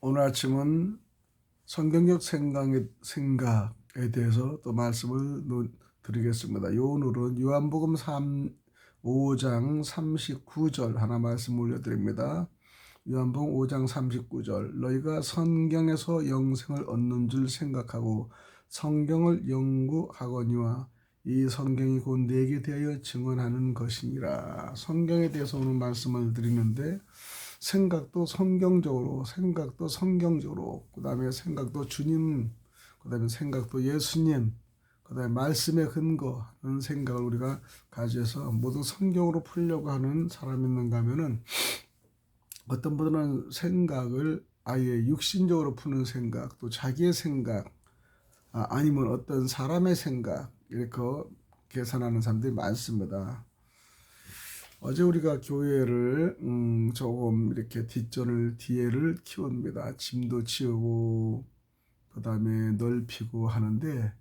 오늘 아침은 성경적 생각에 대해서 또 말씀을 드리겠습니다. 오늘은 요한복음 5장 39절 하나 말씀 올려드립니다. 요한복음 5장 39절 너희가 성경에서 영생을 얻는 줄 생각하고 성경을 연구하거니와 이 성경이 곧 내게 대하여 증언하는 것이니라. 성경에 대해서 오늘 말씀을 드리는데 생각도 성경적으로, 생각도 성경적으로, 그 다음에 생각도 주님, 그 다음에 생각도 예수님, 그 다음에 말씀에 근거하는 생각을 우리가 가져서 모두 성경으로 풀려고 하는 사람이 있는가 하면은 어떤 분들은 생각을 아예 육신적으로 푸는 생각, 또 자기의 생각, 아니면 어떤 사람의 생각, 이렇게 계산하는 사람들이 많습니다. 어제 우리가 교회를 조금 이렇게 뒤를 키웁니다. 짐도 치우고 그 다음에 넓히고 하는데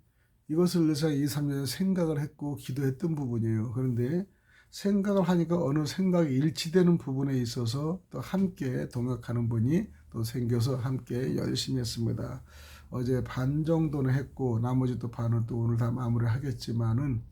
이것을 늘상 2, 3년 생각을 했고 기도했던 부분이에요. 그런데 생각을 하니까 어느 생각이 일치되는 부분에 있어서 또 함께 동역하는 분이 또 생겨서 함께 열심히 했습니다. 어제 반 정도는 했고 나머지 또 반은 또 오늘 다 마무리 하겠지만은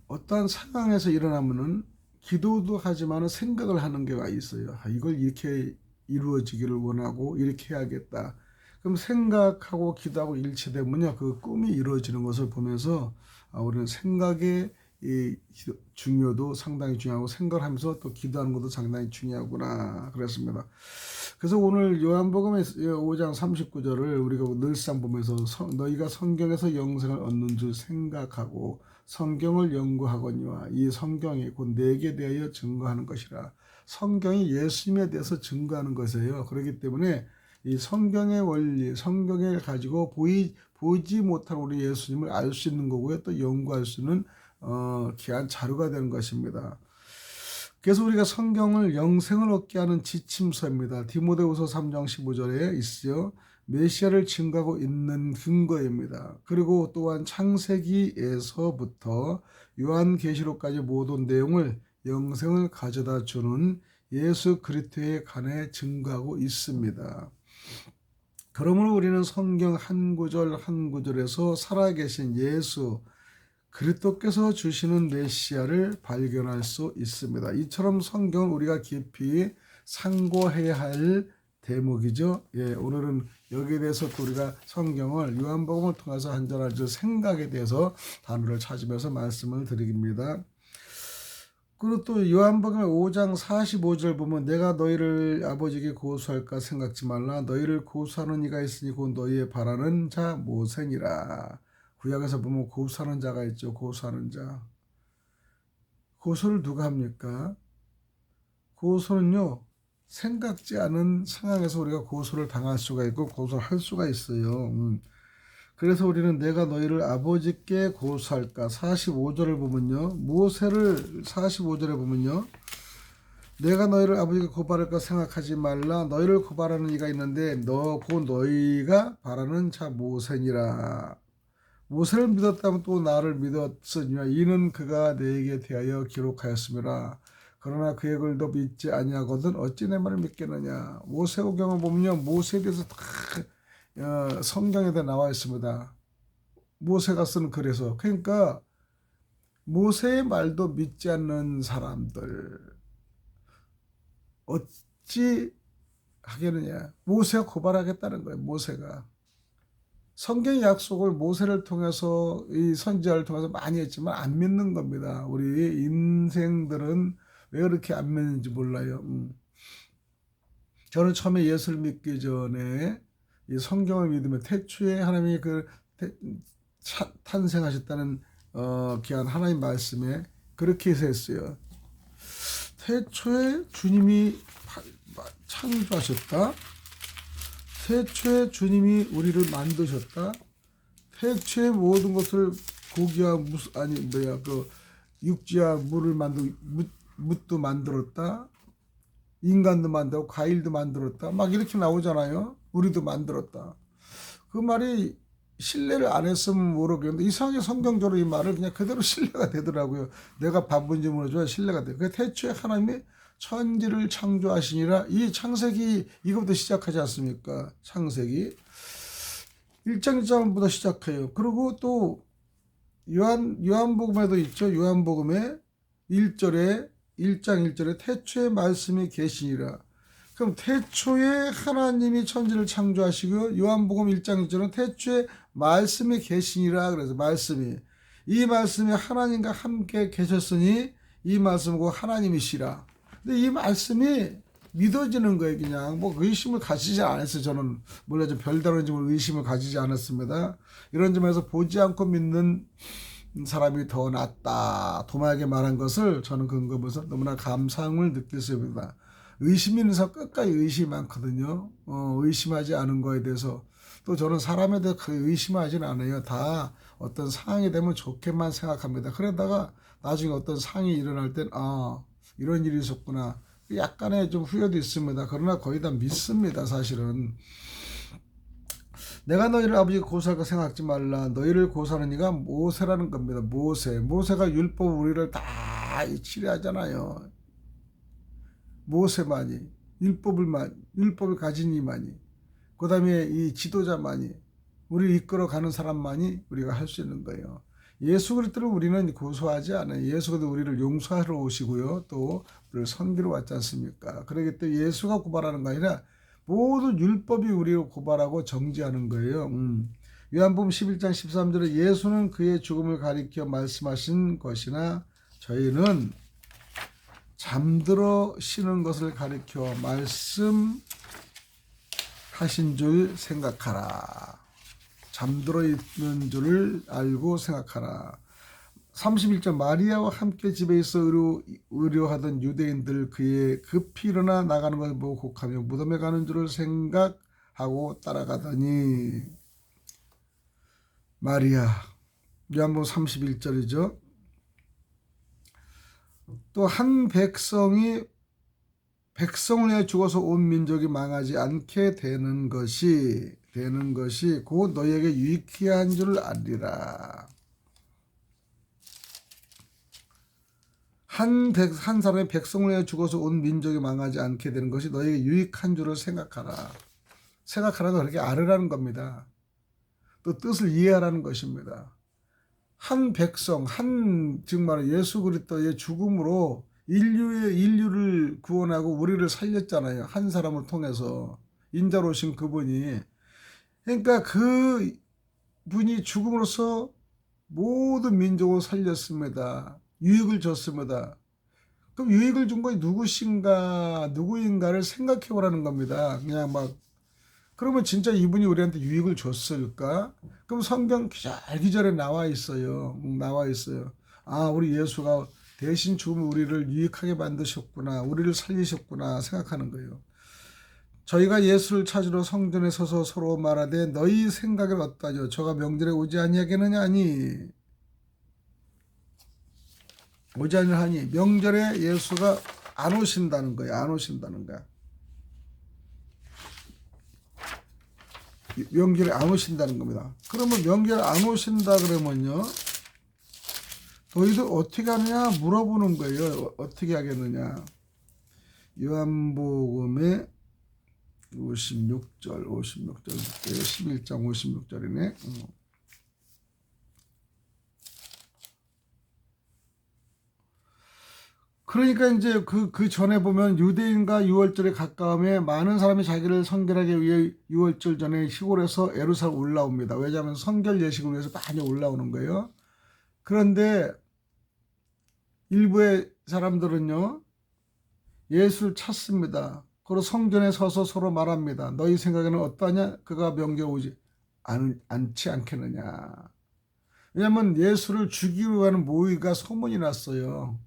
어떠한 상황에서 일어나면은 기도도 하지만 생각을 하는 게가 있어요. 이걸 이렇게 이루어지기를 원하고 이렇게 해야겠다. 그럼 생각하고 기도하고 일치되면요, 그 꿈이 이루어지는 것을 보면서 우리는 생각의 이 중요도 상당히 중요하고 생각을 하면서 또 기도하는 것도 상당히 중요하구나 그랬습니다. 그래서 오늘 요한복음 5장 39절을 우리가 늘상 보면서 너희가 성경에서 영생을 얻는 줄 생각하고 성경을 연구하거니와 이 성경이 곧 내게 대하여 증거하는 것이라. 성경이 예수님에 대해서 증거하는 것이에요. 그렇기 때문에 이 성경의 원리, 성경을 가지고 보이지 못한 우리 예수님을 알 수 있는 거고요. 또 연구할 수 있는 귀한 자료가 되는 것입니다. 그래서 우리가 성경을 영생을 얻게 하는 지침서입니다. 디모데후서 3장 15절에 있어요. 메시아를 증거하고 있는 근거입니다. 그리고 또한 창세기에서부터 요한계시록까지 모든 내용을 영생을 가져다 주는 예수 그리스도에 관해 증거하고 있습니다. 그러므로 우리는 성경 한 구절 한 구절에서 살아계신 예수 그리스도께서 주시는 메시아를 발견할 수 있습니다. 이처럼 성경은 우리가 깊이 상고해야 할 대목이죠. 오늘은 여기에 대해서 또 우리가 성경을 요한복음을 통해서 한 절 한 절 생각에 대해서 단어를 찾으면서 말씀을 드립니다. 그리고 또 요한복음 5장 45절 보면 내가 너희를 아버지께 고소할까 생각지 말라. 너희를 고소하는 이가 있으니 곧 너희의 바라는 자 모세니라. 구약에서 보면 고소하는 자가 있죠. 고소하는 자. 고소를 누가 합니까? 고소는요, 생각지 않은 상황에서 우리가 고소를 당할 수가 있고 고소를 할 수가 있어요. 그래서 우리는 내가 너희를 아버지께 고소할까 45절을 보면요. 모세를 45절에 보면요. 내가 너희를 아버지께 고발할까 생각하지 말라. 너희를 고발하는 이가 있는데 곧 너희가 바라는 자 모세니라. 모세를 믿었다면 또 나를 믿었으니라. 이는 그가 내게 대하여 기록하였음이라. 그러나 그의 글도 믿지 아니하거든 어찌 내 말을 믿겠느냐. 모세오경을 보면요. 모세에 대해서 다 성경에 나와 있습니다. 모세가 쓴 글에서. 그러니까 모세의 말도 믿지 않는 사람들 어찌 하겠느냐. 모세가 고발하겠다는 거예요. 모세가. 성경의 약속을 모세를 통해서 이 선지자를 통해서 많이 했지만 안 믿는 겁니다. 우리 인생들은 왜 그렇게 안 믿는지 몰라요. 저는 처음에 예수를 믿기 전에 이 성경을 믿으면 태초에 하나님이 탄생하셨다는 귀한 하나님 말씀에 그렇게 해서 했어요. 태초에 주님이 창조하셨다. 태초에 주님이 우리를 만드셨다. 태초에 모든 것을 고기와 육지와 물을 묻도 만들었다. 인간도 만들고 과일도 만들었다. 막 이렇게 나오잖아요. 우리도 만들었다. 그 말이 신뢰를 안 했으면 모르겠는데 이상하게 성경적으로 이 말을 그냥 그대로 신뢰가 되더라고요. 내가 바본지 모르지만 신뢰가 돼. 그 태초에 하나님이 천지를 창조하시니라. 이 창세기 이것부터 시작하지 않습니까? 창세기 1장 1절부터 시작해요. 그리고 또 요한복음에도 있죠. 요한복음에 1장 1절에 태초에 말씀이 계시니라. 그럼 태초에 하나님이 천지를 창조하시고, 요한복음 1장 1절은 태초에 말씀이 계시니라. 그래서 이 말씀이 하나님과 함께 계셨으니 이 말씀은 하나님이시라. 근데 이 말씀이 믿어지는 거예요. 그냥 뭐 의심을 가지지 않았어요. 저는 물론 좀 별다른 점을 의심을 가지지 않았습니다. 이런 점에서 보지 않고 믿는 사람이 더 낫다, 도마에게 말한 것을 저는 근거 보면서 너무나 감사함을 느꼈습니다. 의심 있는 사람 끝까지 의심이 많거든요. 의심하지 않은 거에 대해서. 또 저는 사람에 대해 의심하지는 않아요. 다 어떤 상황이 되면 좋게만 생각합니다. 그러다가 나중에 어떤 상황이 일어날 땐 이런 일이 있었구나, 약간의 좀 후회도 있습니다. 그러나 거의 다 믿습니다. 사실은 내가 너희를 아버지가 고소할까 생각하지 말라. 너희를 고소하는 이가 모세라는 겁니다. 모세가 율법 우리를 다 치료하잖아요. 모세만이, 율법을 가진 이만이, 그 다음에 이 지도자만이, 우리를 이끌어가는 사람만이 우리가 할 수 있는 거예요. 예수 그리스도를 우리는 고소하지 않아요. 예수 그리스도 우리를 용서하러 오시고요, 또 우리를 섬기러 왔지 않습니까? 그러기 때문에 예수가 고발하는 거 아니라 모든 율법이 우리를 고발하고 정죄하는 거예요. 요한복음 11장 13절에 예수는 그의 죽음을 가리켜 말씀하신 것이나 저희는 잠들어 쉬는 것을 가리켜 말씀하신 줄 생각하라. 잠들어 있는 줄을 알고 생각하라. 31절 마리아와 함께 집에 있어 의료하던 유대인들 그의 급히 일어나 나가는 것을 보고 곡하며 무덤에 가는 줄을 생각하고 따라가더니, 마리아, 요한복음 31절이죠. 또 한 백성을 위해 죽어서 온 민족이 망하지 않게 되는 것이 곧 너희에게 유익케 한 줄을 알리라. 한 사람의 백성을 위해 죽어서 온 민족이 망하지 않게 되는 것이 너희에게 유익한 줄을 생각하라. 생각하라는 건 그렇게 알으라는 겁니다. 또 뜻을 이해하라는 것입니다. 한 백성, 정말 예수 그리스도의 죽음으로 인류를 구원하고 우리를 살렸잖아요. 한 사람을 통해서 인자로 오신 그분이. 그러니까 그 분이 죽음으로써 모든 민족을 살렸습니다. 유익을 줬습니다. 그럼 유익을 준 것이 누구인가를 생각해 보라는 겁니다. 그냥 그러면 진짜 이분이 우리한테 유익을 줬을까? 그럼 성경 기절기절에 나와 있어요. 우리 예수가 대신 죽으면 우리를 유익하게 만드셨구나, 우리를 살리셨구나 생각하는 거예요. 저희가 예수를 찾으러 성전에 서서 서로 말하되 너희 생각은 어떠하뇨? 저가 명절에 오지 아니하겠느냐니. 명절에 예수가 안 오신다는 거야. 명절에 안 오신다는 겁니다. 그러면 명절에 안 오신다 그러면요, 너희들 어떻게 하느냐 물어보는 거예요. 어떻게 하겠느냐. 요한복음의 56절 11장 56절이네. 그러니까 이제 그 전에 보면 유대인과 유월절에 가까움에 많은 사람이 자기를 성결하기 위해 유월절 전에 시골에서 예루살렘 올라옵니다. 왜냐하면 성결 예식을 위해서 많이 올라오는 거예요. 그런데 일부의 사람들은요, 예수를 찾습니다. 그리고 성전에 서서 서로 말합니다. 너희 생각에는 어떠하냐? 그가 명절 오지 않지 않겠느냐. 왜냐하면 예수를 죽이려고 하는 모의가 소문이 났어요.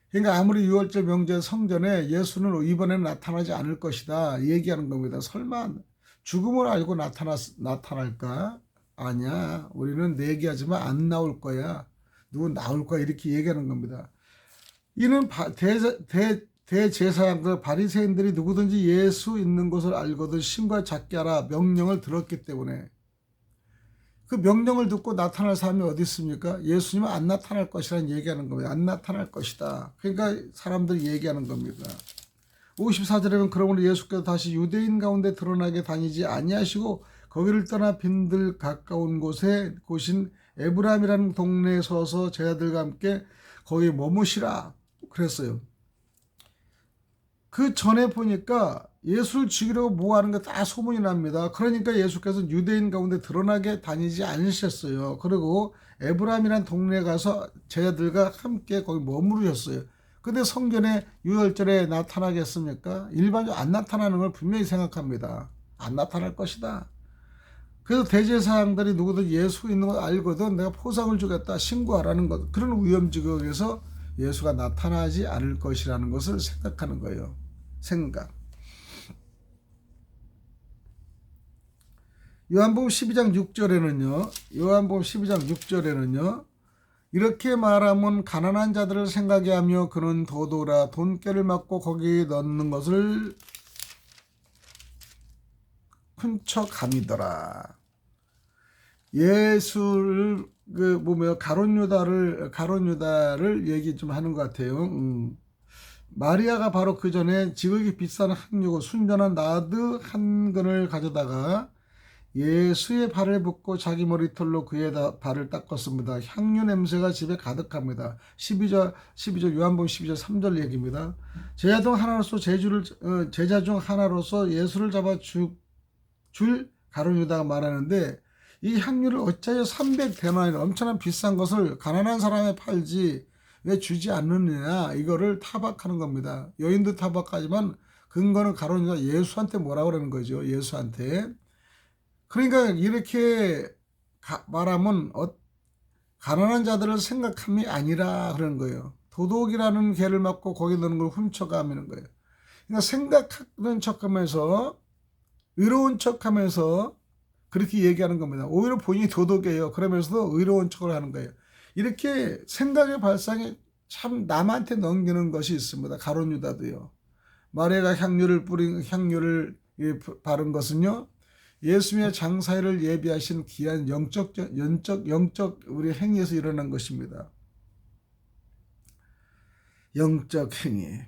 그러니까 아무리 유월절 명절 성전에 예수는 이번에는 나타나지 않을 것이다 얘기하는 겁니다. 설마 죽음을 알고 나타날까? 아니야. 우리는 내기하지만 안 나올 거야. 누구 나올 거야 이렇게 얘기하는 겁니다. 이는 대제사장들 바리새인들이 누구든지 예수 있는 것을 알거든 신과 작게 하라 명령을 들었기 때문에. 그 명령을 듣고 나타날 사람이 어디 있습니까? 예수님은 안 나타날 것이라는 얘기하는 겁니다. 안 나타날 것이다. 그러니까 사람들이 얘기하는 겁니다. 54절에 보면 그러므로 예수께서 다시 유대인 가운데 드러나게 다니지 아니하시고 거기를 떠나 빈들 가까운 곳인 에브라임이라는 동네에 서서 제자들과 함께 거기 머무시라 그랬어요. 그 전에 보니까 예수를 죽이려고 모하는 게 다 소문이 납니다. 그러니까 예수께서 유대인 가운데 드러나게 다니지 않으셨어요. 그리고 에브라임이라는 동네에 가서 제자들과 함께 거기 머무르셨어요. 근데 성전에 유월절에 나타나겠습니까? 일반적으로 안 나타나는 걸 분명히 생각합니다. 안 나타날 것이다. 그래서 대제사장들이 누구든 예수 있는 걸 알거든 내가 포상을 주겠다 신고하라는 것, 그런 위험지역에서 예수가 나타나지 않을 것이라는 것을 생각하는 거예요. 생각. 요한복음 12장 6절에는요. 이렇게 말하면 가난한 자들을 생각해 하며 그는 도도라 돈깨를 맞고 거기에 넣는 것을 훔쳐감이더라. 예수를 보면 가룟 유다를 얘기 좀 하는 것 같아요. 마리아가 바로 그 전에 지극히 비싼 향유고 순전한 나드 한 근을 가져다가 예수의 발을 붓고 자기 머리털로 그의 발을 닦았습니다. 향유 냄새가 집에 가득합니다. 12절 요한복음 12절 3절 얘기입니다. 제자 중 하나로서 예수를 잡아 줄 가룟 유다가 말하는데 이 향유를 어찌하여 300데나리온 엄청난 비싼 것을 가난한 사람에 팔지 왜 주지 않느냐, 이거를 타박하는 겁니다. 여인도 타박하지만 근거는 가룟 유다 예수한테 뭐라고 그러는 거죠. 예수한테. 그러니까 이렇게 말하면 가난한 자들을 생각함이 아니라 그러는 거예요. 도둑이라는 개를 맞고 거기 넣는 걸 훔쳐가면 거예요. 그러니까 생각하는 척하면서 의로운 척하면서 그렇게 얘기하는 겁니다. 오히려 본인이 도둑이에요. 그러면서도 의로운 척을 하는 거예요. 이렇게 생각의 발상이 참 남한테 넘기는 것이 있습니다. 가룟 유다도요. 마리아가 향유를 바른 것은요, 예수님의 장사일을 예비하신 귀한 영적 우리 행위에서 일어난 것입니다. 영적 행위.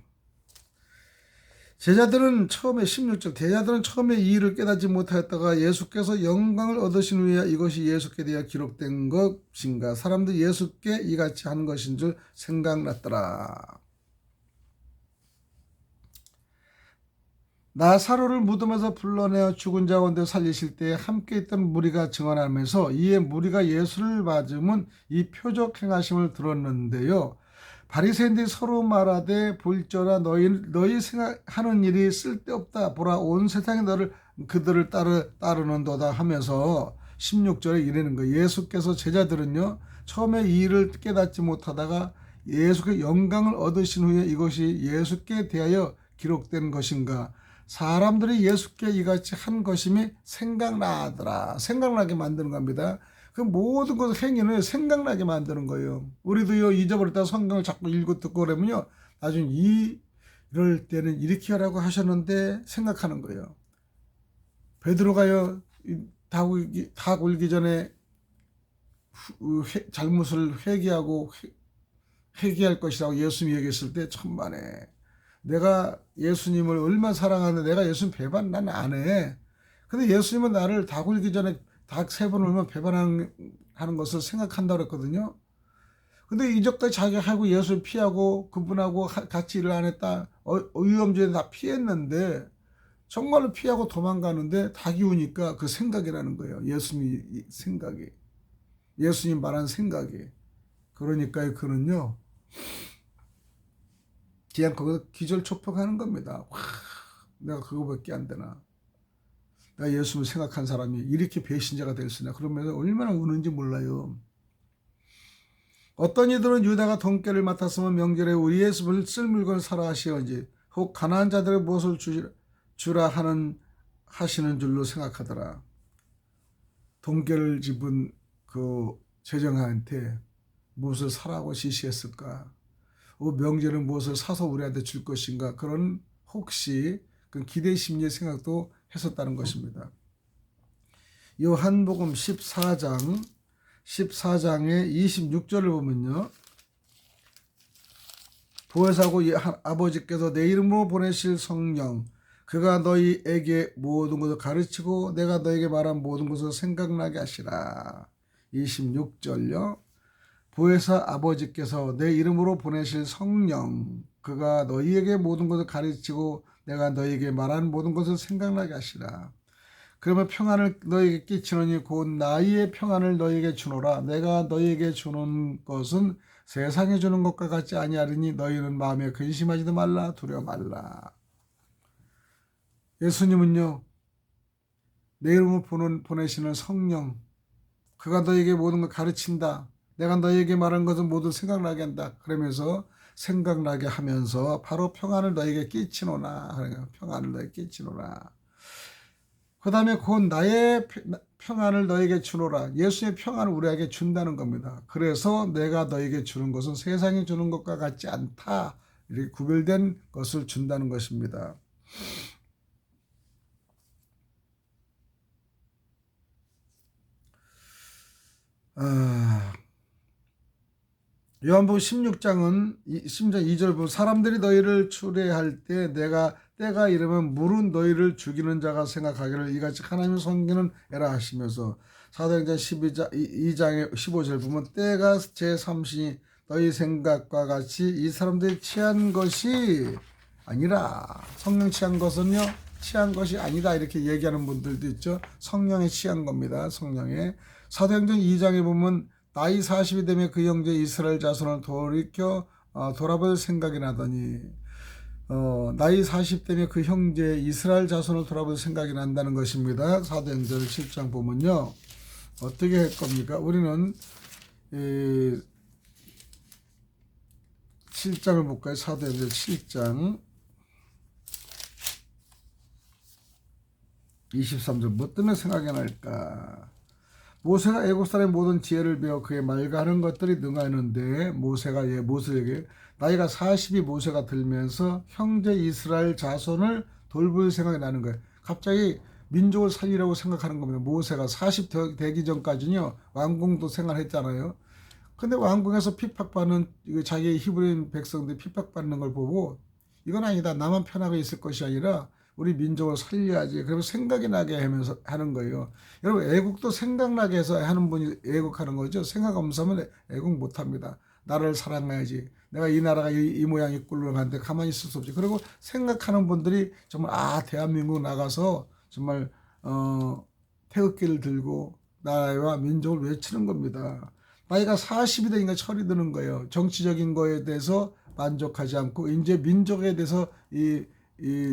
제자들은 처음에 16절 제자들은 처음에 이 일을 깨닫지 못하였다가 예수께서 영광을 얻으신 후에 이것이 예수께 대하여 기록된 것인가, 사람들이 예수께 이같이 하는 것인 줄 생각났더라. 나사로를 무덤에서 불러내어 죽은 자 가운데 살리실 때 함께 있던 무리가 증언하면서 이에 무리가 예수를 맞으면 이 표적 행하심을 들었는데요. 바리새인들이 서로 말하되 볼지어다 너희 생각하는 일이 쓸데없다. 보라 온 세상이 그들을 따르는도다 하면서 16절에 이르는 거예요. 예수께서 제자들은요 처음에 이 일을 깨닫지 못하다가 예수께 영광을 얻으신 후에 이것이 예수께 대하여 기록된 것인가, 사람들이 예수께 이같이 한 것임이 생각나더라. 생각나게 만드는 겁니다. 그 모든 것 행위는 생각나게 만드는 거예요. 우리도요 잊어버렸다 성경을 자꾸 읽고 듣고 그러면요 나중에 이럴 때는 이렇게 하라고 하셨는데 생각하는 거예요. 베드로가요 닭 울기 전에 잘못을 회개할 것이라고 예수님이 얘기했을 때 천만에 내가 예수님을 얼마나 사랑하는데 내가 예수님 배반 난 안 해. 근데 예수님은 나를 닭 울기 전에 닭 3번 울면 배반하는 것을 생각한다고 그랬거든요. 근데 이전까지 자기가 하고 예수를 피하고 그분하고 같이 일을 안 했다. 위험지에 다 피했는데 정말로 피하고 도망가는데 닭이 우니까 그 생각이라는 거예요. 예수님 생각이. 예수님 말한 생각이. 그러니까 그는요. 그냥 거기서 기절초풍하는 겁니다. 와, 내가 그거밖에 안 되나. 내가 예수를 생각한 사람이 이렇게 배신자가 될 수 있나. 그러면 얼마나 우는지 몰라요. 어떤 이들은 유다가 돈깨를 맡았으면 명절에 우리 예수를 쓸 물건을 사라 하시어지 혹 가난한 자들의 무엇을 주라 하시는 줄로 생각하더라. 돈깨를 집은 그 제정한테 무엇을 사라고 지시했을까? 명절은 무엇을 사서 우리한테 줄 것인가, 그런 혹시 그 기대 심리의 생각도 했었다는 것입니다. 요한복음 14장의 26절을 보면요. 보혜사고 아버지께서 내 이름으로 보내실 성령 그가 너희에게 모든 것을 가르치고 내가 너희에게 말한 모든 것을 생각나게 하시라. 26절요. 보혜사 아버지께서 내 이름으로 보내실 성령 그가 너희에게 모든 것을 가르치고 내가 너희에게 말한 모든 것을 생각나게 하시라. 그러면 평안을 너희에게 끼치노니 곧 나의 평안을 너희에게 주노라. 내가 너희에게 주는 것은 세상에 주는 것과 같지 아니하리니 너희는 마음에 근심하지도 말라 두려워 말라. 예수님은요, 내 이름으로 보내시는 성령 그가 너희에게 모든 걸 가르친다. 내가 너희에게 말한 것은 모두 생각나게 한다. 그러면서 생각나게 하면서 바로 평안을 너희에게 끼치노라. 평안을 너희에게 끼치노라. 그 다음에 곧 나의 평안을 너에게 주노라. 예수의 평안을 우리에게 준다는 겁니다. 그래서 내가 너에게 주는 것은 세상이 주는 것과 같지 않다. 이렇게 구별된 것을 준다는 것입니다. 요한복음 16장은 2절 보면 사람들이 너희를 추례할 때 내가 때가 이르면 물은 너희를 죽이는 자가 생각하기를 이같이 하나님을 섬기는 애라 하시면서 사도행전 2장의 15절 보면 때가 제3신이 너희 생각과 같이 이 사람들이 취한 것이 아니라 성령 취한 것은요 취한 것이 아니다 이렇게 얘기하는 분들도 있죠. 성령에 취한 겁니다. 성령에. 사도행전 2장에 보면 나이 40이 되면 그 형제 이스라엘 자손을 돌이켜 돌아볼 생각이 나더니 나이 40 되면 그 형제 이스라엘 자손을 돌아볼 생각이 난다는 것입니다. 사도행전 7장 보면요. 어떻게 할 겁니까? 우리는 7장을 볼까요? 사도행전 7장 23절 뭐 때문에 생각이 날까? 모세가 애국 사람의 모든 지혜를 배워 그의 말과 하는 것들이 능하였는데 모세가 모세에게 나이가 40이 모세가 들면서 형제 이스라엘 자손을 돌볼 생각이 나는 거예요. 갑자기 민족을 살리려고 생각하는 겁니다. 모세가 40 되기 전까지는요. 왕궁도 생활했잖아요. 근데 왕궁에서 핍박받는 자기의 히브리인 백성들이 핍박받는 걸 보고 이건 아니다. 나만 편하게 있을 것이 아니라 우리 민족을 살려야지. 그러면 생각이 나게 하면서 하는 거예요. 여러분 애국도 생각나게 해서 하는 분이 애국하는 거죠. 생각 없으면 애국 못합니다. 나라를 사랑해야지. 내가 이 나라가 이 모양이 꿀렁한데 가만히 있을 수 없지. 그리고 생각하는 분들이 정말 대한민국 나가서 정말 태극기를 들고 나라와 민족을 외치는 겁니다. 나이가 40이 되니까 철이 드는 거예요. 정치적인 거에 대해서 만족하지 않고 이제 민족에 대해서 이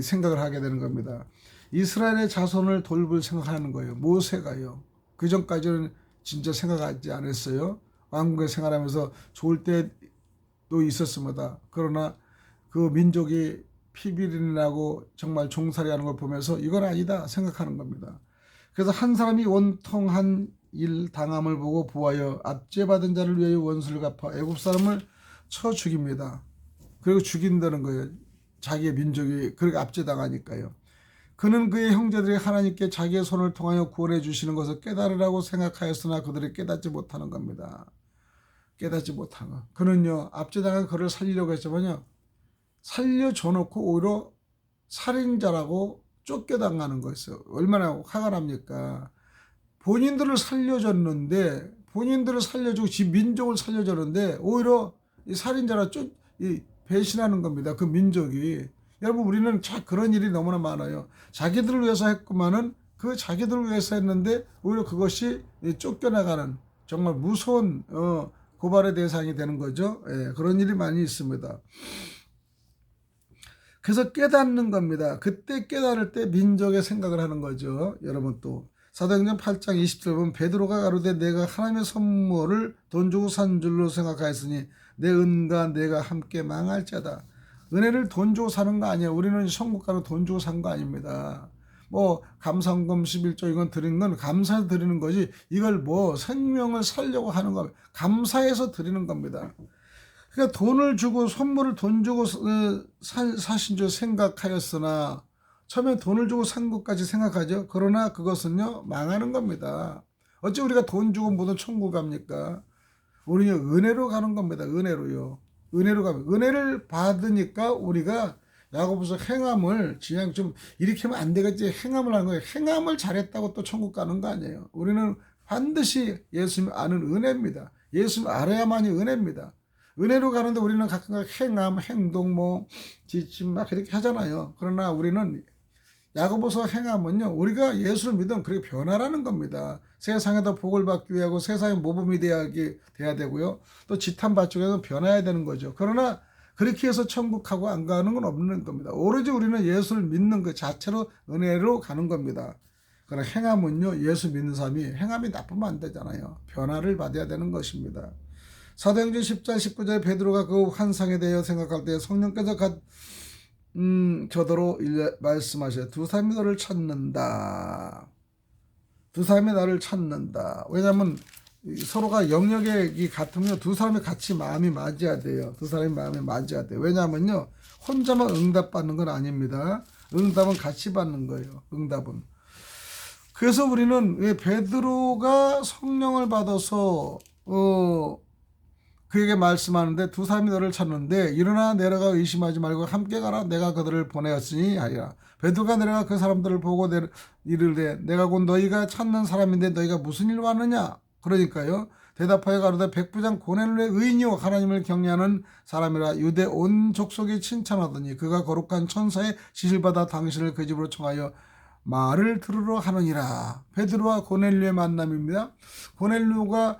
생각을 하게 되는 겁니다. 이스라엘의 자손을 돌볼 생각하는 거예요. 모세가요. 그 전까지는 진짜 생각하지 않았어요. 왕국에 생활하면서 좋을 때도 있었습니다. 그러나 그 민족이 피비린내 나고 정말 종살이하는 걸 보면서 이건 아니다 생각하는 겁니다. 그래서 한 사람이 원통한 일 당함을 보고 보아여 압제받은 자를 위하여 원수를 갚아 애굽 사람을 쳐 죽입니다. 그리고 죽인다는 거예요. 자기의 민족이 그렇게 압제당하니까요. 그는 그의 형제들이 하나님께 자기의 손을 통하여 구원해 주시는 것을 깨달으라고 생각하였으나 그들이 깨닫지 못하는 겁니다. 깨닫지 못하는 것. 그는요. 압제당한 그를 살리려고 했지만요. 살려줘 놓고 오히려 살인자라고 쫓겨당하는 거였어요. 얼마나 화가 납니까? 본인들을 살려줬는데 본인들을 살려주고 지 민족을 살려줬는데 오히려 이 살인자라 배신하는 겁니다. 그 민족이. 여러분 우리는 그런 일이 너무나 많아요. 자기들을 위해서 했구만은 그 자기들을 위해서 했는데 오히려 그것이 쫓겨나가는 정말 무서운 고발의 대상이 되는 거죠. 예, 그런 일이 많이 있습니다. 그래서 깨닫는 겁니다. 그때 깨달을 때 민족의 생각을 하는 거죠. 여러분 또 사도행전 8장 20절 보면 베드로가 가로되 내가 하나님의 선물을 돈 주고 산 줄로 생각하였으니 내 은과 내가 함께 망할자다. 은혜를 돈 주고 사는 거 아니에요. 우리는 천국 가는 돈 주고 산 거 아닙니다. 뭐 감사헌금 11조 이건 드리는 건 감사해서 드리는 거지 이걸 뭐 생명을 살려고 하는 거 감사해서 드리는 겁니다. 그러니까 돈을 주고 선물을 돈 주고 사신 줄 생각하였으나 처음에 돈을 주고 산 것까지 생각하죠. 그러나 그것은요 망하는 겁니다. 어찌 우리가 돈 주고 모든 천국 갑니까? 우리는 은혜로 가는 겁니다. 은혜로요. 은혜로 가면 은혜를 받으니까 우리가 야고보서 행함을 그냥 좀 이렇게 하면 안 되겠지 행함을 하는 거예요. 행함을 잘했다고 또 천국 가는 거 아니에요. 우리는 반드시 예수님 아는 은혜입니다. 예수님 알아야만이 은혜입니다. 은혜로 가는데 우리는 가끔 행함, 행동, 지침 막 그렇게 하잖아요. 그러나 우리는 야고보서 행함은요 우리가 예수를 믿으면 그렇게 변화라는 겁니다. 세상에다 복을 받기 위하고 세상의 모범이 돼야 되고요. 또 지탄받기 위해서 변화해야 되는 거죠. 그러나 그렇게 해서 천국하고 안 가는 건 없는 겁니다. 오로지 우리는 예수를 믿는 그 자체로 은혜로 가는 겁니다. 그러나 행함은요 예수 믿는 사람이 행함이 나쁘면 안 되잖아요. 변화를 받아야 되는 것입니다. 사도행전 10장 19절에 베드로가 그 환상에 대해 생각할 때 성령께서 저더러 말씀하셔요. 두 사람이 너를 찾는다. 두 사람이 나를 찾는다. 왜냐하면 서로가 영역이 같으면 두 사람이 같이 마음이 맞아야 돼요. 두 사람이 마음이 맞아야 돼요. 왜냐하면요 혼자만 응답받는 건 아닙니다. 응답은 같이 받는 거예요. 응답은. 그래서 우리는 왜 베드로가 성령을 받아서 그에게 말씀하는데 두 사람이 너를 찾는데 일어나 내려가 의심하지 말고 함께 가라. 내가 그들을 보내었으니 하리라. 베드로가 내려가 그 사람들을 보고 이르되 내가 곧 너희가 찾는 사람인데 너희가 무슨 일로 왔느냐. 그러니까요 대답하여 가로되 백부장 고넬료의 의인이요 하나님을 경외하는 사람이라 유대 온 족속이 칭찬하더니 그가 거룩한 천사의 지시를 받아 당신을 그 집으로 청하여 말을 들으러 하느니라. 베드로와 고넬료의 만남입니다. 고넬료가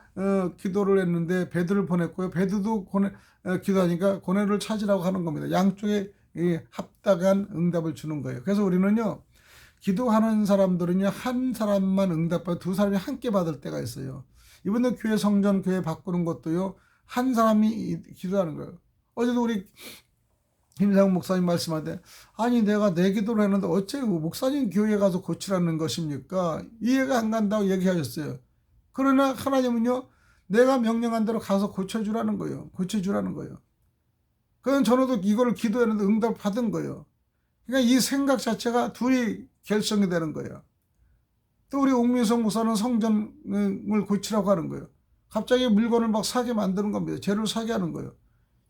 기도를 했는데 베드로를 보냈고요. 베드로도 기도하니까 고넬료를 찾으라고 하는 겁니다. 양쪽에 합당한 응답을 주는 거예요. 그래서 우리는요 기도하는 사람들은요 한 사람만 응답받고 두 사람이 함께 받을 때가 있어요. 이번에 교회 성전 교회 바꾸는 것도요 한 사람이 기도하는 거예요. 어제도 우리 김상훈 목사님 말씀하는데 아니 내가 내 기도를 했는데 어째 목사님 교회에 가서 고치라는 것입니까? 이해가 안 간다고 얘기하셨어요. 그러나 하나님은요 내가 명령한 대로 가서 고쳐주라는 거예요. 고쳐주라는 거예요. 그럼 저도 이거를 기도했는데 응답 받은 거예요. 그러니까 이 생각 자체가 둘이 결성이 되는 거예요. 또 우리 옥민성 목사는 성전을 고치라고 하는 거예요. 갑자기 물건을 막 사게 만드는 겁니다. 재료를 사게 하는 거예요.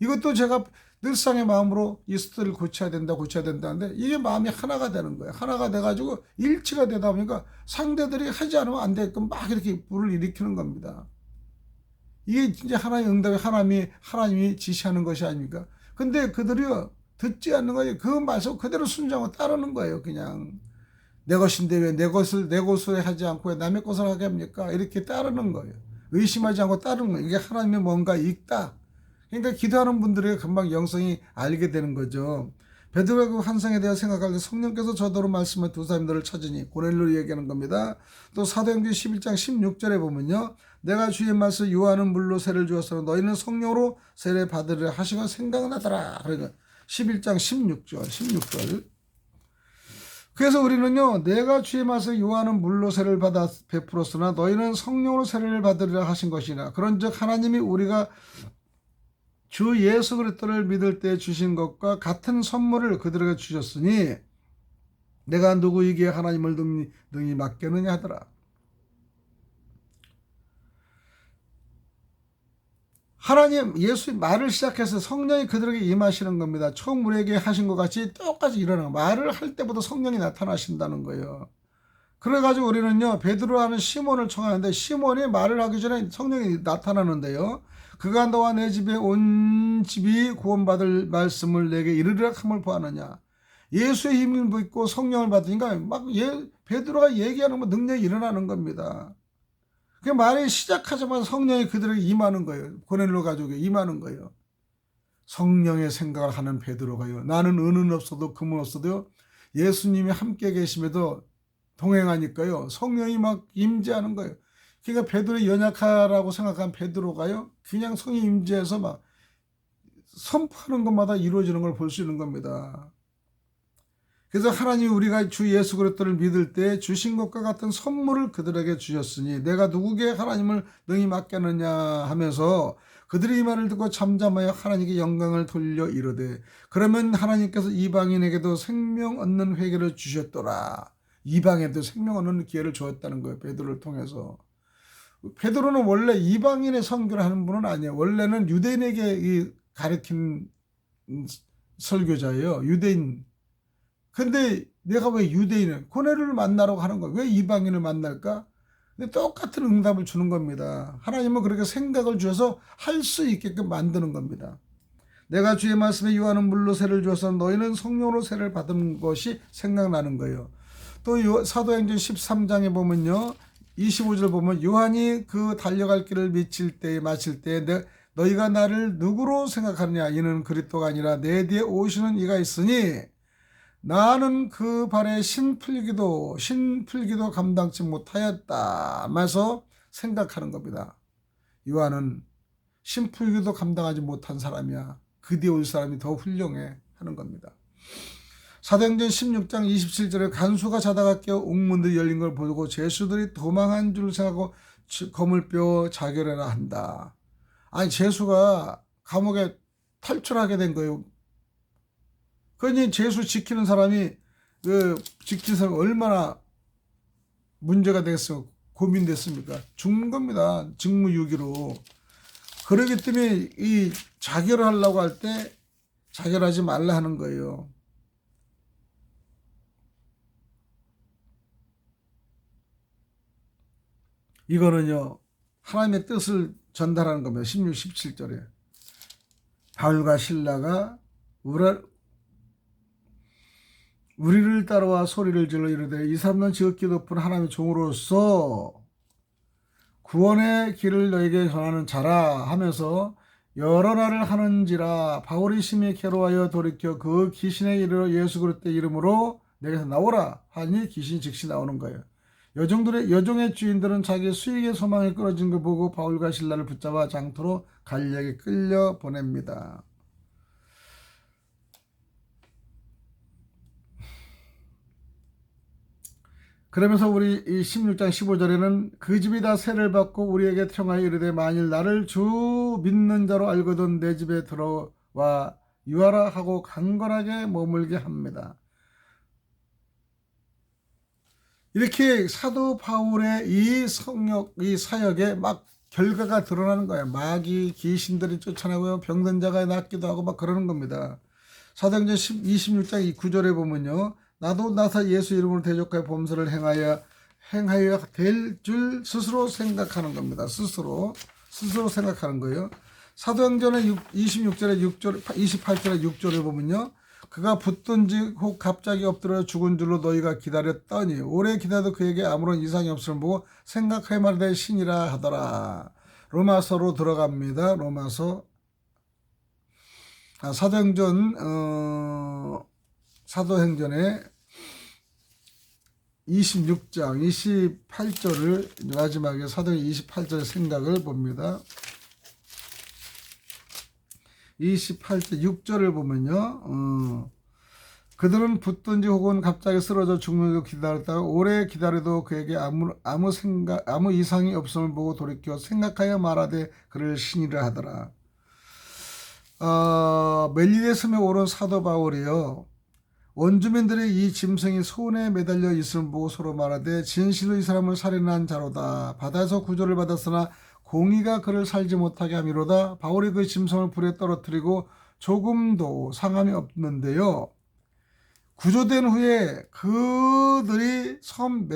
이것도 제가 늘상의 마음으로 이스트를 고쳐야 된다는데 이게 마음이 하나가 되는 거예요. 하나가 돼가지고 일치가 되다 보니까 상대들이 하지 않으면 안 되게끔 막 이렇게 불을 일으키는 겁니다. 이게 진짜 하나의 응답이 하나님이 지시하는 것이 아닙니까? 근데 그들이요 듣지 않는 거예요. 그 말씀 그대로 순종하고 따르는 거예요. 그냥 내 것인데 왜 내 것을 하지 않고 왜 남의 것을 하게 합니까? 이렇게 따르는 거예요. 의심하지 않고 따르는 거예요. 이게 하나님의 뭔가 있다. 그러니까 기도하는 분들이 금방 영성이 알게 되는 거죠. 베드로가 그 환상에 대해 생각할 때 성령께서 저더러 말씀한 두 사람들을 찾으니 고넬료를 얘기하는 겁니다. 또 사도행전 11장 16절에 보면요. 내가 주의 말씀 요한은 물로 세를 주었으나 너희는 성령으로 세례 받으리라 하시고 생각나더라. 그러니까 11장 16절. 그래서 우리는요. 내가 주의 말씀 요한은 물로 세를 받아 베풀었으나 너희는 성령으로 세례를 받으리라 하신 것이나 그런즉 하나님이 우리가 주 예수 그리스도를 믿을 때 주신 것과 같은 선물을 그들에게 주셨으니 내가 누구에게 하나님을 능히 맡겠느냐 하더라. 하나님 예수의 말을 시작해서 성령이 그들에게 임하시는 겁니다. 처음 우리에게 하신 것 같이 똑같이 일어나는 말을 할 때부터 성령이 나타나신다는 거예요. 그래가지고 우리는요 베드로라는 시몬을 청하는데 시몬이 말을 하기 전에 성령이 나타나는데요. 그가 너와 내 집에 온 집이 구원받을 말씀을 내게 이르리라 함을 보았느냐. 예수의 힘을 믿고 성령을 받으니까 막 베드로가 얘기하는 거 능력이 일어나는 겁니다. 그 말이 시작하자마자 성령이 그들에게 임하는 거예요. 고넬료 가족에게 임하는 거예요. 성령의 생각을 하는 베드로가요. 나는 은은 없어도 금은 없어도요. 예수님이 함께 계심에도 동행하니까요. 성령이 막 임재하는 거예요. 그러니까 베드로의 연약하라고 생각한 베드로가요. 그냥 성령이 임재해서 막 선포하는 것마다 이루어지는 걸 볼 수 있는 겁니다. 그래서 하나님이 우리가 주 예수 그리스도를 믿을 때 주신 것과 같은 선물을 그들에게 주셨으니 내가 누구에게 하나님을 능히 맡겠느냐 하면서 그들이 이 말을 듣고 잠잠하여 하나님께 영광을 돌려 이르되 그러면 하나님께서 이방인에게도 생명 얻는 회개를 주셨더라. 이방인에도 생명 얻는 기회를 주었다는 거예요. 베드로를 통해서. 베드로는 원래 이방인의 선교를 하는 분은 아니에요. 원래는 유대인에게 가르친 설교자예요. 유대인. 근데 내가 왜 유대인을 고뇌를 만나라고 하는 거야? 왜 이방인을 만날까? 근데 똑같은 응답을 주는 겁니다. 하나님은 그렇게 생각을 주셔서 할 수 있게끔 만드는 겁니다. 내가 주의 말씀에 요한은 물로 세를 주어서 너희는 성령으로 세를 받은 것이 생각나는 거예요. 또 사도행전 13장에 보면요. 25절 보면 요한이 그 달려갈 길을 마칠 때 너희가 나를 누구로 생각하느냐 이는 그리스도가 아니라 내 뒤에 오시는 이가 있으니 나는 그 발에 신풀기도 감당치 못하였다 하면서 생각하는 겁니다. 요한은 신풀기도 감당하지 못한 사람이야. 그 뒤에 올 사람이 더 훌륭해 하는 겁니다. 사도행전 16장 27절에 간수가 자다가 깨어 옥문들이 열린 걸 보고 죄수들이 도망한 줄 생각하고 검을 빼어 자결해라 한다. 아니 죄수가 감옥에 탈출하게 된 거예요. 그러니 죄수 지키는 사람이 지키는 사람이 얼마나 문제가 됐어 고민됐습니까? 죽는 겁니다. 직무유기로. 그러기 때문에 이 자결을 하려고 할 때 자결하지 말라 하는 거예요. 이거는요 하나님의 뜻을 전달하는 겁니다. 16, 17절에 바울과 실라가 우리를 따라와 소리를 질러 이르되 이 사람은 지극히 높은 하나님의 종으로서 구원의 길을 너에게 전하는 자라 하면서 여러 날을 하는지라 바울이 심히 괴로워하여 돌이켜 그 귀신에 이르러 예수 그리스도의 이름으로 내게서 나오라 하니 귀신이 즉시 나오는 거예요. 여종의 주인들은 자기 수익의 소망에 끌어진 걸 보고 바울과 실라를 붙잡아 장터로 갈리아에 끌려 보냅니다. 그러면서 우리 이 16장 15절에는 그 집이 다 세를 받고 우리에게 청하여 이르되 만일 나를 주 믿는 자로 알거든 내 집에 들어와 유하라 하고 강건하게 머물게 합니다. 이렇게 사도 바울의 이 사역에 막 결과가 드러나는 거예요. 마귀 귀신들이 쫓아나고요. 병든 자가 낫기도 하고 막 그러는 겁니다. 사도행전 26장 9절에 보면요. 나도 나사 예수 이름으로 대적하여 범사를 행하여 될 줄 스스로 생각하는 겁니다. 스스로 생각하는 거예요. 사도행전의 28절에 6절에 보면요. 그가 붙든지 혹 갑자기 엎드려 죽은 줄로 너희가 기다렸더니 오래 기다려도 그에게 아무런 이상이 없음을 보고 생각하여 말하되 신이라 하더라. 로마서로 들어갑니다. 로마서 사도행전의 26장 28절을 마지막에 사도행 28절의 생각을 봅니다. 28절 6절을 보면요. 그들은 붙든지 혹은 갑자기 쓰러져 죽는지도 기다렸다가 오래 기다려도 그에게 아무 이상이 없음을 보고 돌이켜 생각하여 말하되 그를 신이라 하더라. 멜리데 섬에 오른 사도 바울이요. 원주민들이 이 짐승이 손에 매달려 있음을 보고 서로 말하되 진실로 이 사람을 살인한 자로다. 바다에서 구조를 받았으나 공의가 그를 살지 못하게 함이로다. 바울이 그 짐승을 불에 떨어뜨리고 조금도 상함이 없는데요. 구조된 후에 그들이 섬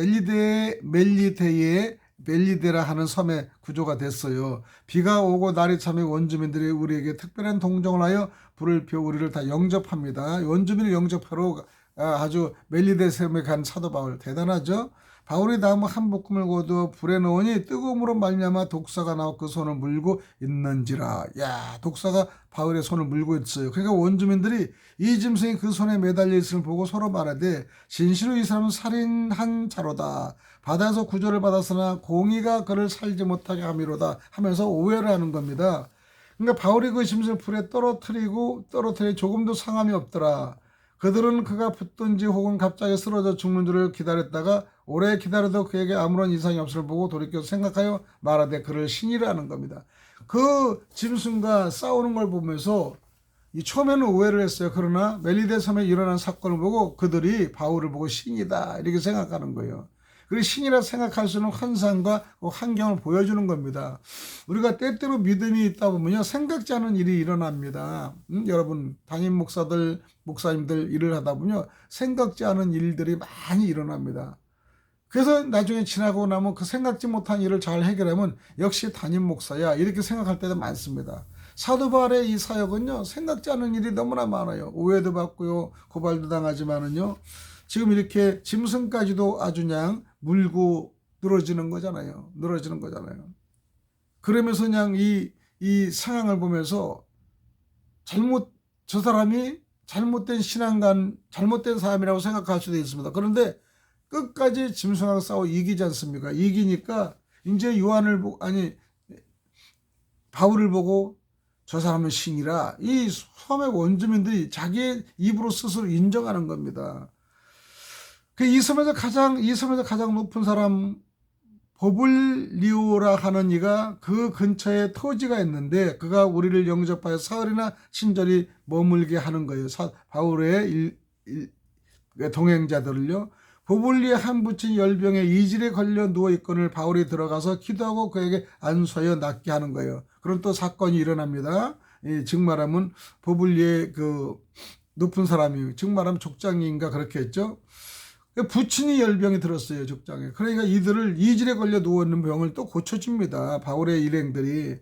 멜리데라 하는 섬에 구조가 됐어요. 비가 오고 날이 차면 원주민들이 우리에게 특별한 동정을 하여 불을 피워 우리를 다 영접합니다. 원주민을 영접하러 아주 멜리데 섬에 간 사도 바울 대단하죠. 바울이 나무 한 묶음을 거두어 불에 넣으니 뜨거움으로 말미암아 독사가 나와 그 손을 물고 있는지라. 야, 독사가 바울의 손을 물고 있어요. 그러니까 원주민들이 이 짐승이 그 손에 매달려 있음을 보고 서로 말하되 진실로 이 사람은 살인한 자로다. 바다에서 구조를 받았으나 공의가 그를 살지 못하게 함이로다 하면서 오해를 하는 겁니다. 그러니까 바울이 그 짐승을 불에 떨어뜨려 조금도 상함이 없더라. 그들은 그가 붙든지 혹은 갑자기 쓰러져 죽는 줄을 기다렸다가 오래 기다려도 그에게 아무런 이상이 없음을 보고 돌이켜 생각하여 말하되 그를 신이라 하는 겁니다. 그 짐승과 싸우는 걸 보면서 처음에는 오해를 했어요. 그러나 멜리데 섬에 일어난 사건을 보고 그들이 바울을 보고 신이다 이렇게 생각하는 거예요. 그리고 신이라 생각할 수 있는 환상과 그 환경을 보여주는 겁니다. 우리가 때때로 믿음이 있다 보면요, 생각지 않은 일이 일어납니다. 여러분 담임 목사들, 목사님들 일을 하다 보면요, 생각지 않은 일들이 많이 일어납니다. 그래서 나중에 지나고 나면 그 생각지 못한 일을 잘 해결하면 역시 담임 목사야 이렇게 생각할 때도 많습니다. 사도 바울의 이 사역은요, 생각지 않은 일이 너무나 많아요. 오해도 받고요, 고발도 당하지만은요, 지금 이렇게 짐승까지도 아주 그냥 물고 늘어지는 거잖아요. 그러면서 그냥 이 상황을 보면서 저 사람이 잘못된 신앙관, 잘못된 사람이라고 생각할 수도 있습니다. 그런데 끝까지 짐승하고 싸워 이기지 않습니까? 이기니까 이제 바울을 보고 저 사람은 신이라 이 섬의 원주민들이 자기의 입으로 스스로 인정하는 겁니다. 이 섬에서 가장 높은 사람 보블리오라 하는 이가 그 근처에 토지가 있는데 그가 우리를 영접하여 사흘이나 친절히 머물게 하는 거예요. 바울의 동행자들을요. 보블리에 한 붙인 열병에 이질에 걸려 누워있거늘 바울이 들어가서 기도하고 그에게 안수하여 낫게 하는 거예요. 그럼 또 사건이 일어납니다. 즉 말하면 보블리의 그 높은 사람이, 즉 말하면 족장인가 그렇게 했죠. 부친이 열병이 들었어요, 족장에. 그러니까 이들을 이질에 걸려 누워있는 병을 또 고쳐줍니다. 바울의 일행들이.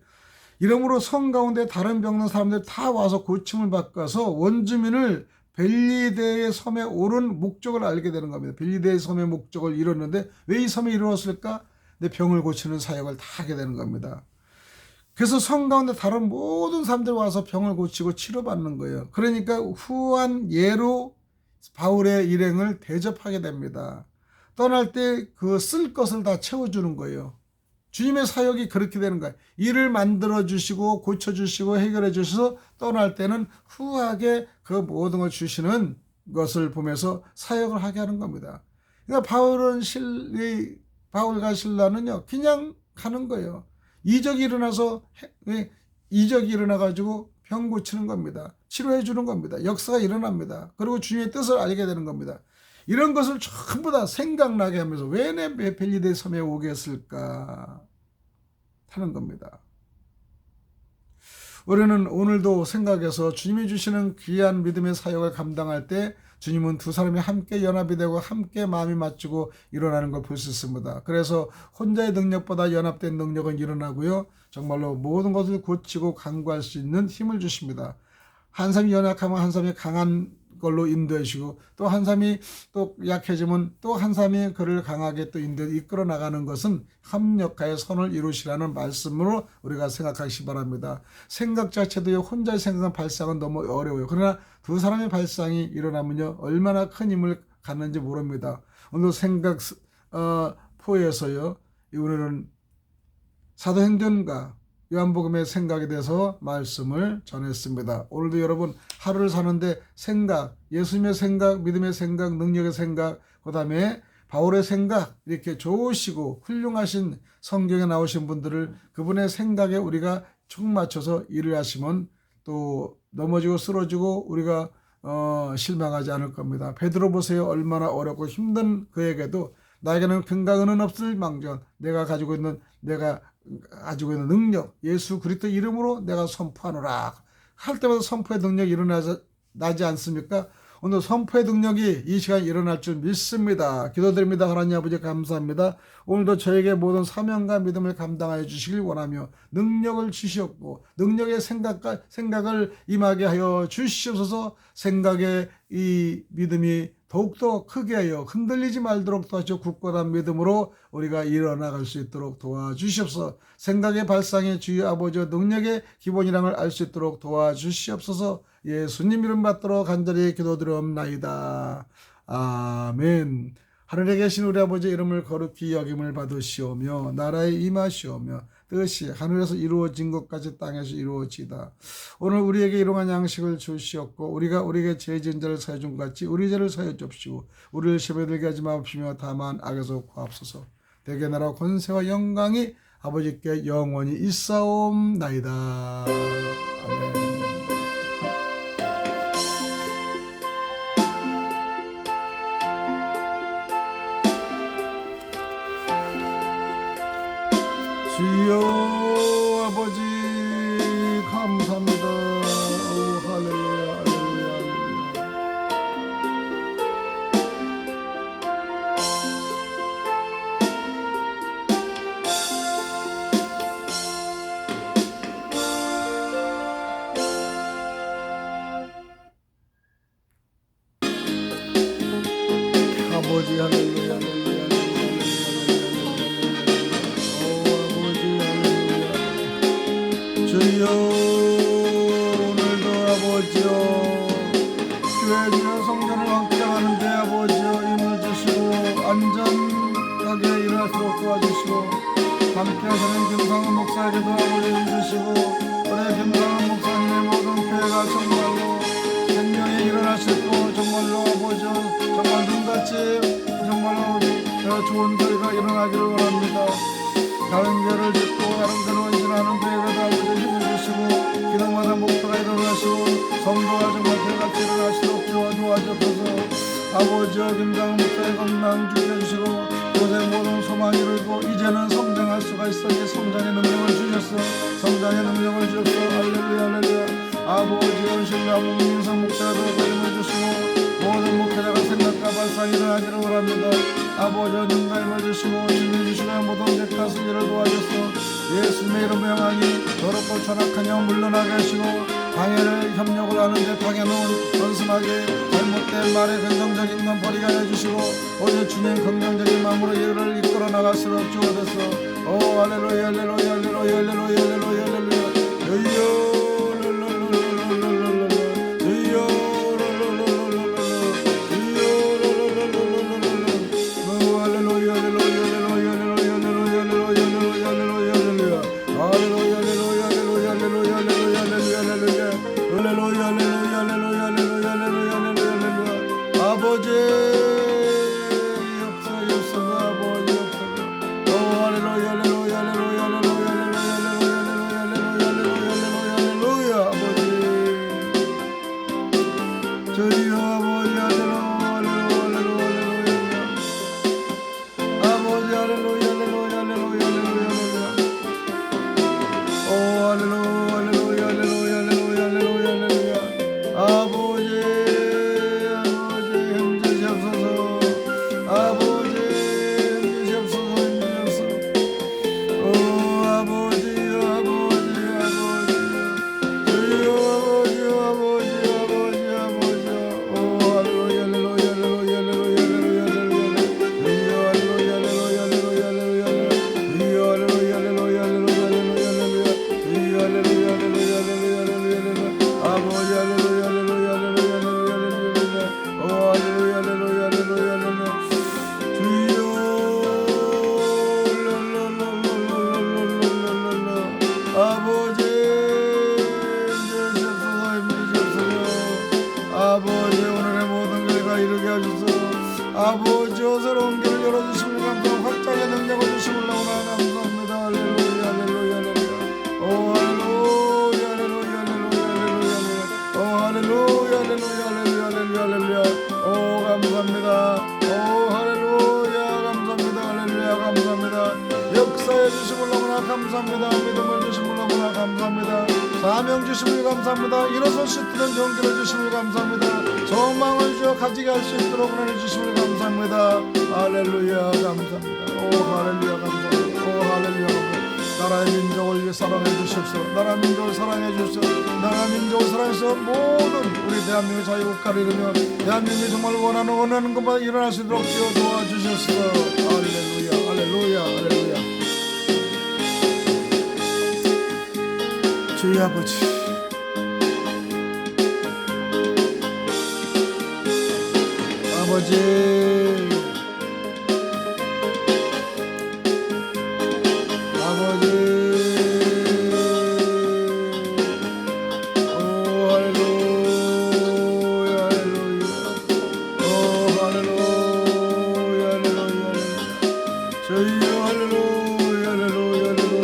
이러므로 성 가운데 다른 병든 사람들 다 와서 고침을 바꿔서 원주민을 벨리데의 섬에 오른 목적을 알게 되는 겁니다. 벨리데의 섬의 목적을 이뤘는데 왜 이 섬에 이루었을까? 내 병을 고치는 사역을 다 하게 되는 겁니다. 그래서 성 가운데 다른 모든 사람들 와서 병을 고치고 치료받는 거예요. 그러니까 후한 예로 바울의 일행을 대접하게 됩니다. 떠날 때 그 쓸 것을 다 채워주는 거예요. 주님의 사역이 그렇게 되는 거예요. 일을 만들어주시고 고쳐주시고 해결해주셔서 떠날 때는 후하게 그 모든 걸 주시는 것을 보면서 사역을 하게 하는 겁니다. 그러니까 바울과 실라는요, 그냥 가는 거예요. 이적이 일어나가지고 병 고치는 겁니다. 치료해 주는 겁니다. 역사가 일어납니다. 그리고 주님의 뜻을 알게 되는 겁니다. 이런 것을 전부 다 생각나게 하면서 왜 내 벨리데 섬에 오게 했을까 하는 겁니다. 우리는 오늘도 생각해서 주님이 주시는 귀한 믿음의 사역을 감당할 때 주님은 두 사람이 함께 연합이 되고 함께 마음이 맞추고 일어나는 걸 볼 수 있습니다. 그래서 혼자의 능력보다 연합된 능력은 일어나고요, 정말로 모든 것을 고치고 강구할 수 있는 힘을 주십니다. 한 사람이 연약하면 한 사람이 강한 걸로 인도해 주시고, 또 한 사람이 또 약해지면 또 한 사람이 그를 강하게 또 이끌어 나가는 것은 협력하여 선을 이루시라는 말씀으로 우리가 생각하시기 바랍니다. 생각 자체도 혼자의 생각은 발상은 너무 어려워요. 그러나 두 사람의 발상이 일어나면요, 얼마나 큰 힘을 갖는지 모릅니다. 오늘 생각 포에서요, 오늘은 사도행전과 요한복음의 생각에 대해서 말씀을 전했습니다. 오늘도 여러분 하루를 사는데 생각, 예수님의 생각, 믿음의 생각, 능력의 생각, 그 다음에 바울의 생각, 이렇게 좋으시고 훌륭하신 성경에 나오신 분들을 그분의 생각에 우리가 촉 맞춰서 일을 하시면 또 넘어지고 쓰러지고 우리가 실망하지 않을 겁니다. 베드로 보세요. 얼마나 어렵고 힘든 그에게도 나에게는 근강은 없을 망정 내가 가지고 있는 능력, 예수 그리스도 이름으로 내가 선포하노라 할 때마다 선포의 능력이 일어나지 않습니까? 오늘 선포의 능력이 이 시간에 일어날 줄 믿습니다. 기도드립니다. 하나님 아버지 감사합니다. 오늘도 저에게 모든 사명과 믿음을 감당하여 주시길 원하며 능력을 주시옵고 능력의 생각을 임하게 하여 주시옵소서. 생각의 이 믿음이 더욱더 크게 하여 흔들리지 말도록 도와주시고 굳건한 믿음으로 우리가 일어나갈 수 있도록 도와주시옵소서. 생각의 발상의 주여 아버지와 능력의 기본이랑을 알 수 있도록 도와주시옵소서. 예수님 이름 받들어 간절히 기도드리옵나이다. 아멘. 하늘에 계신 우리 아버지 이름을 거룩히 여김을 받으시오며 나라에 임하시오며 뜻이 하늘에서 이루어진 것까지 땅에서 이루어지다. 오늘 우리에게 일용할 양식을 주시옵고 우리가 우리에게 죄 지은 자를 사해 준 것 같이 우리 죄를 사해 주옵시고 우리를 시험에 들게 하지 마옵시며 다만 악에서 구하옵소서. 대개 나라 권세와 영광이 아버지께 영원히 있사옵나이다. 아멘. 주여 아버지 감사합니다. 오, 할렐루야 할렐루야 할렐루야. 아버지 할렐루야 할렐루야. 주여 오늘도 아버지여 교회 주여 성전을 확장하는데 아버지여 힘을 주시고 안전하게 일하도록 도와주시고 함께 하시는 김상훈 목사에게도 아버지 힘 주시고 그래 김상훈 목사님의 모든 교회가 정말로 생명에 일어나시고 정말로 아버지여 정말 눈같이 정말로 좋은 교회가 일어나기를 원합니다. 다른 교회를 짓고 다른 교회로 인신하는 교회가 아버지 힘을 주시고 기도마다 목표가 일어나시고 성도가 정말 교회같이 일어나시도록 도와주옵소서. 아버지여 김장훈 목사의 건강 주게 주시고 요새 모든 소망이 이루고 이제는 성장할 수가 있어. 이제 성장의 능력을 주셨어. 성장의 능력을 주셨어. 할렐루야 할렐루야. 아버지여 신라무 민성 목사도 힘을 주시고 모든 목회자가 생각과 발상 일어나기를 원합니다. 아버지여 능가 힘을 주시고 주님 주시고 모든 객가스 일을 도와주소. 예수님의 이름을 명하니 더럽고 천악한 영 물러나게 하시고 방해를 협력을 하는데 방해는 단순하게 잘못된 말에 긍정적인 건 버리게 해주시고 오직 주님 긍정적인 마음으로 예를 이끌어 나갈수록 주어졌어. 오 할렐루야 할렐루야 할렐루야 할렐루야 할렐루야 할렐루야. 아버지여 새로운 길을 열어주시면 감사합니다. 확장의 능력을 주시면 너무나 감사합니다. 할렐루야 할렐루야 할렐루야. 오 할렐루야 할렐루야 할렐루야 할렐루야. 오 할렐루야 할렐루야 할렐루야 할렐루야. 오 감사합니다. 오 할렐루야 감사합니다. 할렐루야 감사합니다. 역사해 주시면 너무나 감사합니다. 믿음을 주시면 너무나 감사합니다. 사명 주시면 감사합니다. 일어설 수 있도록 용기를 주시면 감사합니다. 소망을 주어 가지게 할 수 있도록 은혜 주시면 감사합니다. 할렐루야 감사합니다. 오 할렐루야 감사합니다. 오 할렐루야 감사합니다. 나라의 민족을 위해 사랑해 주십시오. 나라 민족을 사랑해 주십시오. 나라 민족을 사랑해서 모든 우리 대한민국 자유국가를 이루며 대한민국이 정말 원하는 것만 일어날 수 있도록 도와주셨어. 할렐루야 할렐루야 할렐루야. 주의 아버지 아버지 아버지 오 할렐루야 할렐루야 오 할렐루야 할렐루야 주여 할렐루야 할렐루야 할렐루야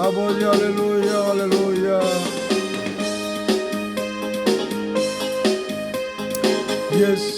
아버지 할렐루야 할렐루야. 예수